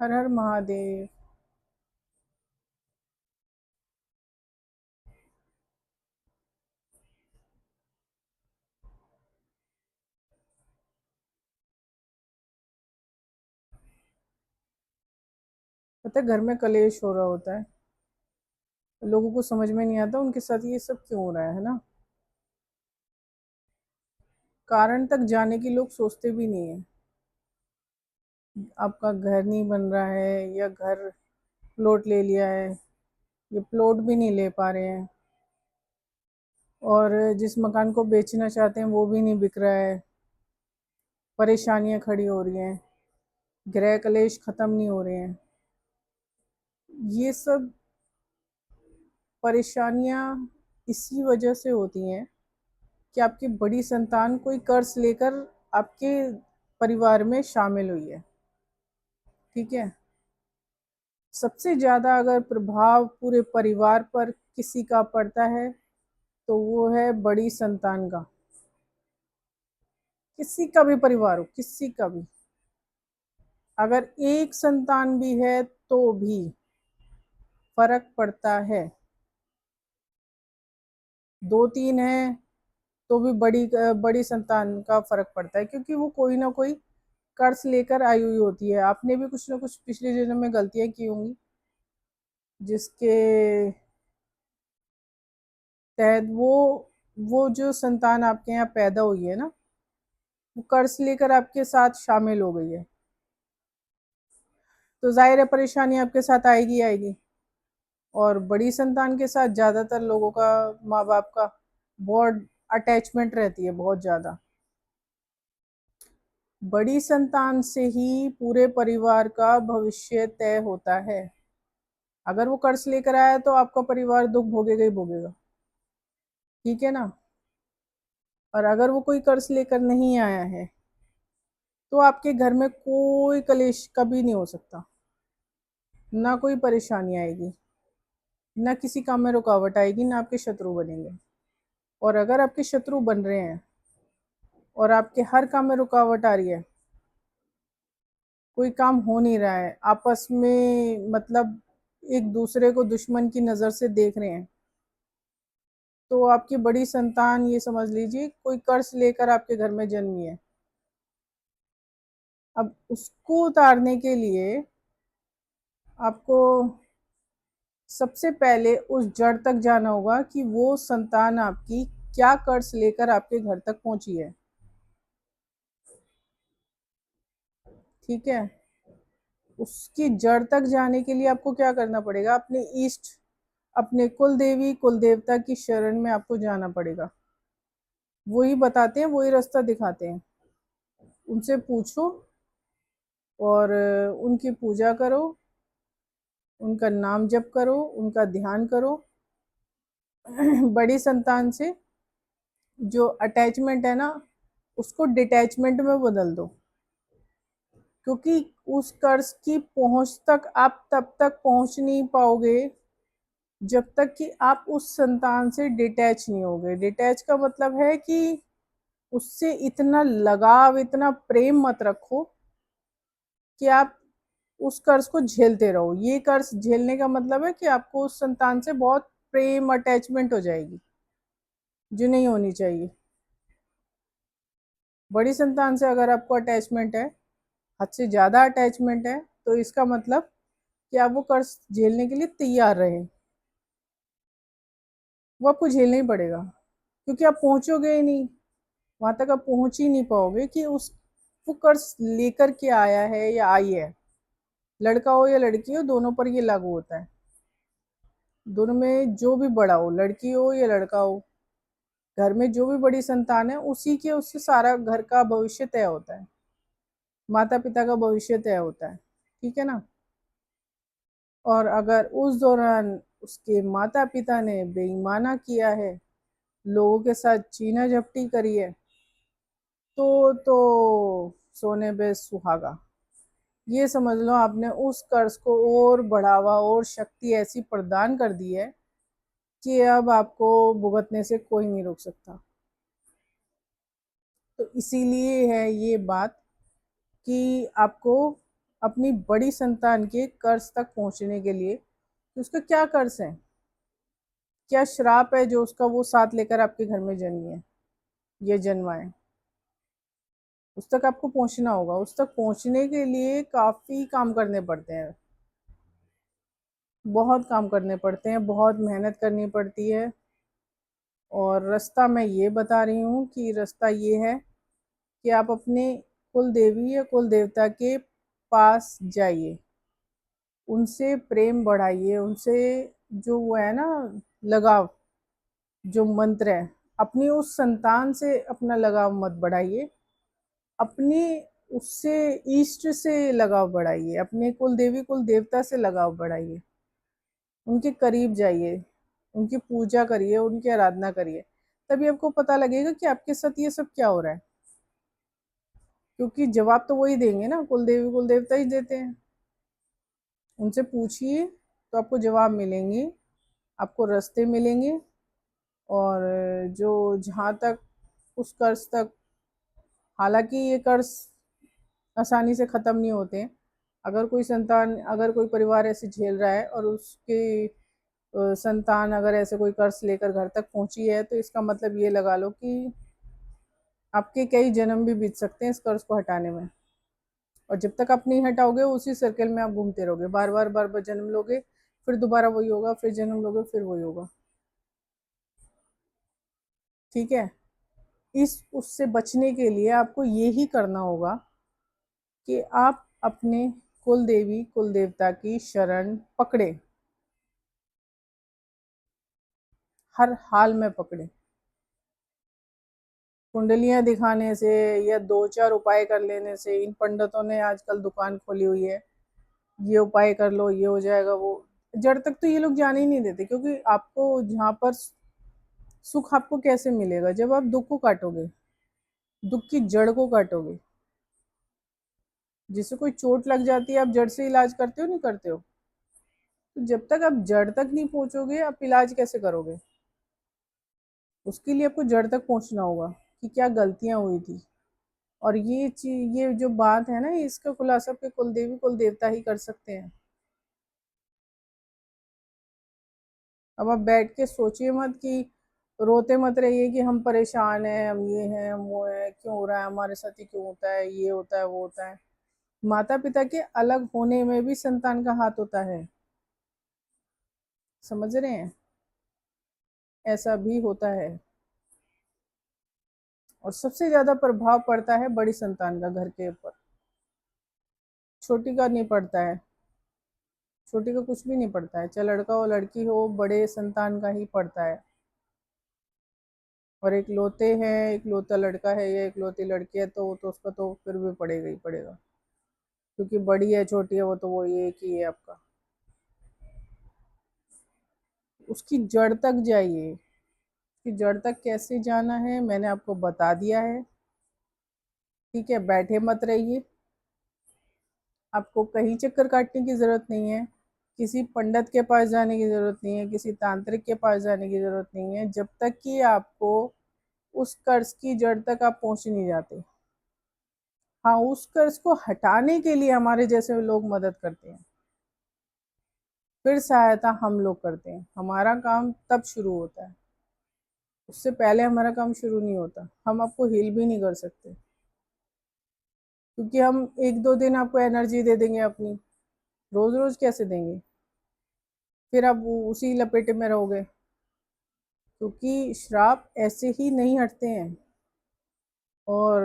हर हर महादेव। पता है घर में कलेश हो रहा होता है, लोगों को समझ में नहीं आता उनके साथ ये सब क्यों हो रहा है ना। कारण तक जाने की लोग सोचते भी नहीं है। आपका घर नहीं बन रहा है या घर प्लॉट ले लिया है, ये प्लॉट भी नहीं ले पा रहे हैं, और जिस मकान को बेचना चाहते हैं वो भी नहीं बिक रहा है। परेशानियां खड़ी हो रही हैं, गृह कलेश खत्म नहीं हो रहे हैं। ये सब परेशानियां इसी वजह से होती हैं कि आपकी बड़ी संतान कोई कर्ज लेकर आपके परिवार में शामिल हुई है। ठीक है। सबसे ज्यादा अगर प्रभाव पूरे परिवार पर किसी का पड़ता है तो वो है बड़ी संतान का। किसी का भी परिवार हो, किसी का भी, अगर एक संतान भी है तो भी फर्क पड़ता है। दो तीन है तो भी बड़ी संतान का फर्क पड़ता है, क्योंकि वो कोई ना कोई कर्ज लेकर आई हुई होती है। आपने भी कुछ ना कुछ पिछले जन्म में गलतियां की होंगी जिसके तहत वो जो संतान आपके यहाँ पैदा हुई है ना, वो कर्ज लेकर आपके साथ शामिल हो गई है। तो जाहिर है परेशानी आपके साथ आएगी आएगी। और बड़ी संतान के साथ ज्यादातर लोगों का, माँ बाप का बहुत अटैचमेंट रहती है, बहुत ज्यादा। बड़ी संतान से ही पूरे परिवार का भविष्य तय होता है। अगर वो कर्ज लेकर आया तो आपका परिवार दुख भोगेगा ही भोगेगा। ठीक है ना। और अगर वो कोई कर्ज लेकर नहीं आया है तो आपके घर में कोई कलेश कभी नहीं हो सकता, ना कोई परेशानी आएगी, ना किसी काम में रुकावट आएगी, ना आपके शत्रु बनेंगे। और अगर आपके शत्रु बन रहे हैं और आपके हर काम में रुकावट आ रही है, कोई काम हो नहीं रहा है, आपस में मतलब एक दूसरे को दुश्मन की नज़र से देख रहे हैं, तो आपकी बड़ी संतान, ये समझ लीजिए, कोई कर्ज लेकर आपके घर में जन्मी है। अब उसको उतारने के लिए आपको सबसे पहले उस जड़ तक जाना होगा कि वो संतान आपकी क्या कर्ज लेकर आपके घर तक पहुंची है। ठीक है। उसकी जड़ तक जाने के लिए आपको क्या करना पड़ेगा, अपने ईष्ट, अपने कुल देवी कुल देवता की शरण में आपको जाना पड़ेगा। वही बताते हैं, वही रास्ता दिखाते हैं। उनसे पूछो और उनकी पूजा करो, उनका नाम जप करो, उनका ध्यान करो। बड़ी संतान से जो अटैचमेंट है ना, उसको डिटैचमेंट में बदल दो। क्योंकि उस कर्ज की पहुंच तक आप तब तक पहुंच नहीं पाओगे जब तक कि आप उस संतान से डिटैच नहीं होगे। डिटैच का मतलब है कि उससे इतना लगाव, इतना प्रेम मत रखो कि आप उस कर्ज को झेलते रहो। ये कर्ज झेलने का मतलब है कि आपको उस संतान से बहुत प्रेम, अटैचमेंट हो जाएगी, जो नहीं होनी चाहिए। बड़ी संतान से अगर आपको अटैचमेंट है, हद से ज़्यादा अटैचमेंट है, तो इसका मतलब कि आप वो कर्ज झेलने के लिए तैयार रहें। वो आपको झेलना ही पड़ेगा, क्योंकि आप पहुंचोगे ही नहीं, वहां तक आप पहुंच ही नहीं पाओगे कि उस वो कर्ज लेकर के आया है या आई है। लड़का हो या लड़की हो, दोनों पर ये लागू होता है। दोनों में जो भी बड़ा हो, लड़की हो या लड़का हो, घर में जो भी बड़ी संतान है, उसी के उससे सारा घर का भविष्य तय होता है, माता पिता का भविष्य तय होता है। ठीक है ना। और अगर उस दौरान उसके माता पिता ने बेईमाना किया है, लोगों के साथ चीना झपटी करी है, तो सोने पे सुहागा। ये समझ लो आपने उस कर्ज को और बढ़ावा और शक्ति ऐसी प्रदान कर दी है कि अब आपको भुगतने से कोई नहीं रोक सकता। तो इसीलिए है ये बात कि आपको अपनी बड़ी संतान के कर्ज तक पहुंचने के लिए कि उसका क्या कर्ज है, क्या श्राप है जो उसका वो साथ लेकर आपके घर में जन्मी है, ये जन्मा है। उस तक आपको पहुंचना होगा। उस तक पहुंचने के लिए काफ़ी काम करने पड़ते हैं, बहुत काम करने पड़ते हैं, बहुत मेहनत करनी पड़ती है। और रास्ता मैं ये बता रही हूँ कि रास्ता ये है कि आप अपने कुल देवी या कुल देवता के पास जाइए, उनसे प्रेम बढ़ाइए, उनसे जो वो है ना लगाव, जो मंत्र है, अपनी उस संतान से अपना लगाव मत बढ़ाइए, अपने उससे इष्ट से लगाव बढ़ाइए, अपने कुल देवी कुल देवता से लगाव बढ़ाइए, उनके करीब जाइए, उनकी पूजा करिए, उनकी आराधना करिए। तभी आपको पता लगेगा कि आपके साथ ये सब क्या हो रहा है, क्योंकि जवाब तो वही देंगे ना, कुल देवी कुल देवता ही देते हैं। उनसे पूछिए तो आपको जवाब मिलेंगे, आपको रास्ते मिलेंगे। और जो जहाँ तक उस कर्ज तक, हालांकि ये कर्ज आसानी से ख़त्म नहीं होते हैं। अगर कोई संतान, अगर कोई परिवार ऐसे झेल रहा है और उसके संतान अगर ऐसे कोई कर्ज लेकर घर तक पहुंची है, तो इसका मतलब ये लगा लो कि आपके कई जन्म भी बीत सकते हैं इस कर्ज को हटाने में। और जब तक आप नहीं हटाओगे, उसी सर्कल में आप घूमते रहोगे, बार बार बार बार जन्म लोगे, फिर दोबारा वही होगा, फिर जन्म लोगे, फिर वही होगा। ठीक है। इस उससे बचने के लिए आपको यही करना होगा कि आप अपने कुल देवी कुल देवता की शरण पकड़े, हर हाल में पकड़े। कुंडलियां दिखाने से या दो चार उपाय कर लेने से, इन पंडितों ने आजकल दुकान खोली हुई है, ये उपाय कर लो ये हो जाएगा, वो जड़ तक तो ये लोग जाने ही नहीं देते। क्योंकि आपको जहाँ पर सुख आपको कैसे मिलेगा, जब आप दुख को काटोगे, दुख की जड़ को काटोगे। जिसे कोई चोट लग जाती है, आप जड़ से इलाज करते हो नहीं करते हो? तो जब तक आप जड़ तक नहीं पहुंचोगे, आप इलाज कैसे करोगे? उसके लिए आपको जड़ तक पहुंचना होगा कि क्या गलतियां हुई थी। और ये चीज, ये जो बात है ना, इसका खुलासा आपके कुल देवी कुल देवता ही कर सकते हैं। अब आप बैठ के सोचिए मत कि, रोते मत रहिए कि हम परेशान हैं, हम ये हैं, हम वो हैं, क्यों हो रहा है हमारे साथ, ही क्यों होता है, ये होता है वो होता है। माता पिता के अलग होने में भी संतान का हाथ होता है, समझ रहे हैं? ऐसा भी होता है। और सबसे ज्यादा प्रभाव पड़ता है बड़ी संतान का घर के ऊपर, छोटी का नहीं पड़ता है। छोटी का कुछ भी नहीं पड़ता है, चाहे लड़का हो लड़की हो, बड़े संतान का ही पड़ता है। और एक लौते हैं, एक लौता लड़का है या एक लौती लड़की है, तो वो तो उसका तो फिर भी पड़ेगा ही पड़ेगा। क्योंकि बड़ी है छोटी है, वो तो वो एक ही है आपका। उसकी जड़ तक जाइए। उसकी जड़ तक कैसे जाना है मैंने आपको बता दिया है। ठीक है, बैठे मत रहिए। आपको कहीं चक्कर काटने की ज़रूरत नहीं है, किसी पंडित के पास जाने की ज़रूरत नहीं है, किसी तांत्रिक के पास जाने की ज़रूरत नहीं है, जब तक कि आपको उस कर्ज की जड़ तक आप पहुंच नहीं जाते। हाँ, उस कर्ज को हटाने के लिए हमारे जैसे लोग मदद करते हैं, फिर सहायता हम लोग करते हैं। हमारा काम तब शुरू होता है, उससे पहले हमारा काम शुरू नहीं होता। हम आपको हील भी नहीं कर सकते, क्योंकि हम एक दो दिन आपको एनर्जी दे देंगे अपनी, रोज रोज कैसे देंगे? फिर आप उसी लपेटे में रहोगे। क्योंकि श्राप ऐसे ही नहीं हटते हैं, और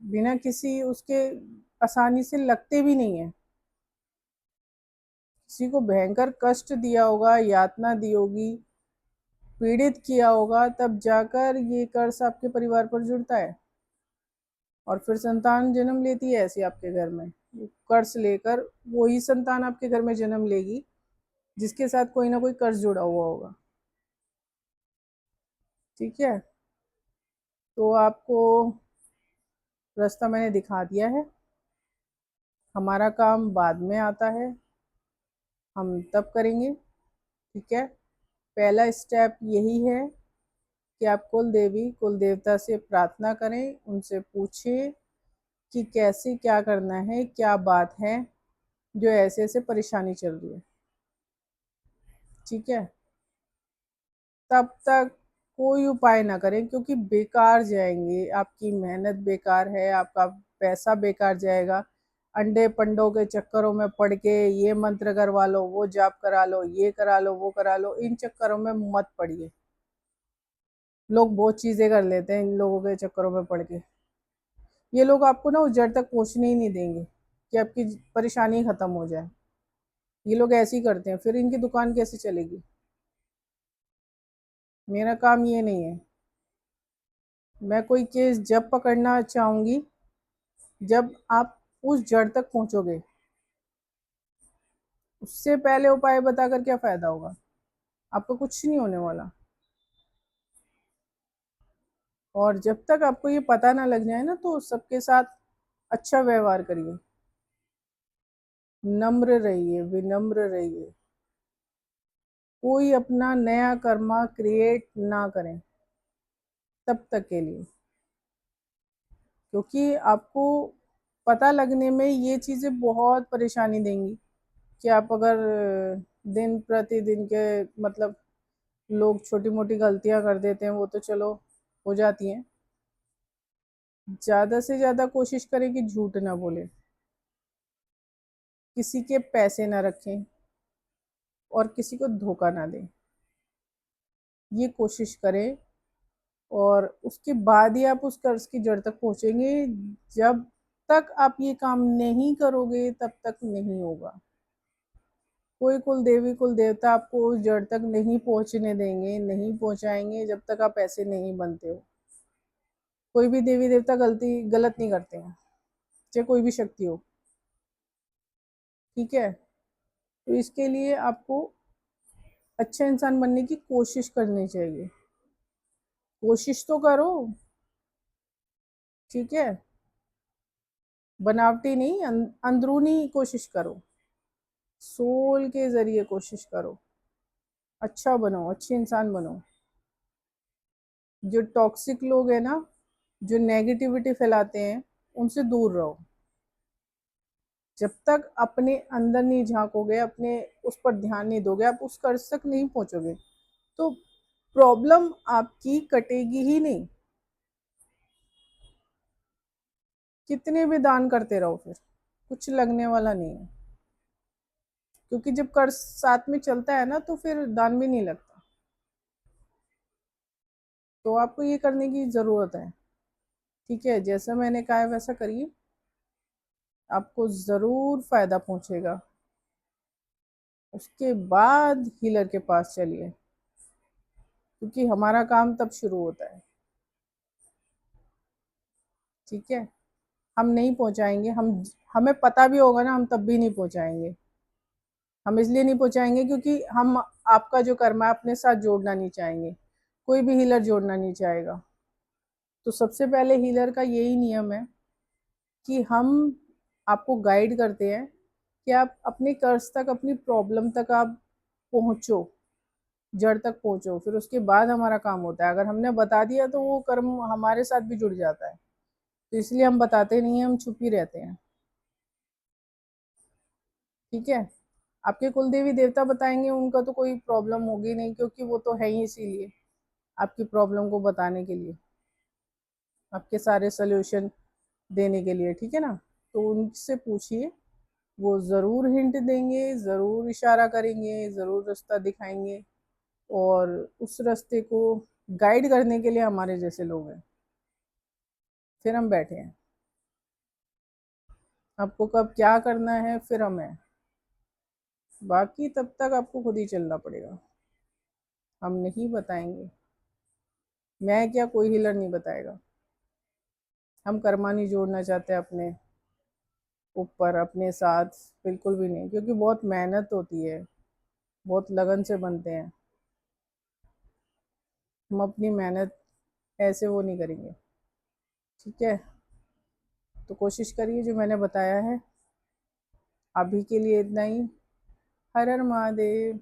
बिना किसी उसके आसानी से लगते भी नहीं है। किसी को भयंकर कष्ट दिया होगा, यातना दी होगी, पीड़ित किया होगा, तब जाकर ये कर्ज आपके परिवार पर जुड़ता है। और फिर संतान जन्म लेती है ऐसी आपके घर में, कर्ज लेकर वही संतान आपके घर में जन्म लेगी जिसके साथ कोई ना कोई कर्ज जुड़ा हुआ होगा। ठीक है, तो आपको रास्ता मैंने दिखा दिया है। हमारा काम बाद में आता है, हम तब करेंगे। ठीक है, पहला स्टेप यही है कि आप कुल देवी कुल देवता से प्रार्थना करें, उनसे पूछें कि कैसे क्या करना है, क्या बात है। जो ऐसे ऐसे परेशानी चल रही है, ठीक है। तब तक कोई उपाय ना करें, क्योंकि बेकार जाएंगे, आपकी मेहनत बेकार है, आपका पैसा बेकार जाएगा। अंडे पंडों के चक्करों में पड़ के ये मंत्र करवा लो, वो जाप करा लो, ये करा लो, वो करा लो, इन चक्करों में मत पड़िए। लोग बहुत चीजें कर लेते हैं इन लोगों के चक्करों में पड़ के। ये लोग आपको ना उस जड़ तक पहुंचने ही नहीं देंगे कि आपकी परेशानी खत्म हो जाए। ये लोग ऐसे ही करते हैं, फिर इनकी दुकान कैसे चलेगी। मेरा काम ये नहीं है। मैं कोई केस जब पकड़ना चाहूंगी जब आप उस जड़ तक पहुंचोगे। उससे पहले उपाय बताकर क्या फायदा होगा, आपको कुछ नहीं होने वाला। और जब तक आपको ये पता ना लग जाए ना, तो सबके साथ अच्छा व्यवहार करिए, नम्र रहिए, विनम्र रहिए। कोई अपना नया कर्मा क्रिएट ना करें तब तक के लिए, क्योंकि आपको पता लगने में ये चीज़ें बहुत परेशानी देंगी। कि आप अगर दिन प्रतिदिन के मतलब लोग छोटी मोटी गलतियां कर देते हैं, वो तो चलो हो जाती हैं। ज़्यादा से ज़्यादा कोशिश करें कि झूठ ना बोले, किसी के पैसे ना रखें और किसी को धोखा ना दें। ये कोशिश करें, और उसके बाद ही आप उस कर्ज की जड़ तक पहुंचेंगे। जब तक आप ये काम नहीं करोगे तब तक नहीं होगा। कोई कुल देवी कुल देवता आपको उस जड़ तक नहीं पहुंचने देंगे, नहीं पहुंचाएंगे जब तक आप ऐसे नहीं बनते हो। कोई भी देवी देवता गलत नहीं करते हैं, चाहे कोई भी शक्ति हो, ठीक है। तो इसके लिए आपको अच्छा इंसान बनने की कोशिश करनी चाहिए। कोशिश तो करो, ठीक है। बनावटी नहीं, अंदरूनी कोशिश करो, सोल के जरिए कोशिश करो। अच्छा बनो, अच्छे इंसान बनो। जो टॉक्सिक लोग हैं ना, जो नेगेटिविटी फैलाते हैं, उनसे दूर रहो। जब तक अपने अंदर नहीं झांकोगे, अपने उस पर ध्यान नहीं दोगे, आप उस कर्ज तक नहीं पहुंचोगे। तो प्रॉब्लम आपकी कटेगी ही नहीं। कितने भी दान करते रहो, फिर कुछ लगने वाला नहीं है। क्योंकि जब कर्ज साथ में चलता है ना, तो फिर दान भी नहीं लगता। तो आपको ये करने की ज़रूरत है, ठीक है। जैसा मैंने कहा है वैसा करिए, आपको ज़रूर फ़ायदा पहुंचेगा। उसके बाद हीलर के पास चलिए, क्योंकि हमारा काम तब शुरू होता है, ठीक है। हम नहीं पहुंचाएंगे, हमें पता भी होगा ना, हम तब भी नहीं पहुंचाएंगे। हम इसलिए नहीं पहुंचाएंगे क्योंकि हम आपका जो कर्म है अपने साथ जोड़ना नहीं चाहेंगे। कोई भी हीलर जोड़ना नहीं चाहेगा। तो सबसे पहले हीलर का यही नियम है कि हम आपको गाइड करते हैं कि आप अपने कर्ज तक, अपनी प्रॉब्लम तक आप पहुंचो, जड़ तक पहुंचो। फिर उसके बाद हमारा काम होता है। अगर हमने बता दिया तो वो कर्म हमारे साथ भी जुड़ जाता है। तो इसलिए हम बताते नहीं हैं, हम चुप ही रहते हैं, ठीक है। आपके कुल देवी देवता बताएंगे, उनका तो कोई प्रॉब्लम होगी नहीं, क्योंकि वो तो है ही इसीलिए आपकी प्रॉब्लम को बताने के लिए, आपके सारे सोल्यूशन देने के लिए, ठीक है ना। तो उनसे पूछिए, वो ज़रूर हिंट देंगे, ज़रूर इशारा करेंगे, ज़रूर रास्ता दिखाएंगे। और उस रास्ते को गाइड करने के लिए हमारे जैसे लोग हैं। फिर हम बैठे हैं, आपको कब क्या करना है फिर हम हैं। बाकी तब तक आपको खुद ही चलना पड़ेगा, हम नहीं बताएंगे। मैं क्या, कोई हीलर नहीं बताएगा। हम कर्मा नहीं जोड़ना चाहते अपने ऊपर, अपने साथ, बिल्कुल भी नहीं। क्योंकि बहुत मेहनत होती है, बहुत लगन से बनते हैं। हम अपनी मेहनत ऐसे वो नहीं करेंगे, ठीक है। तो कोशिश करिए जो मैंने बताया है। अभी के लिए इतना ही। हर हर महादेव।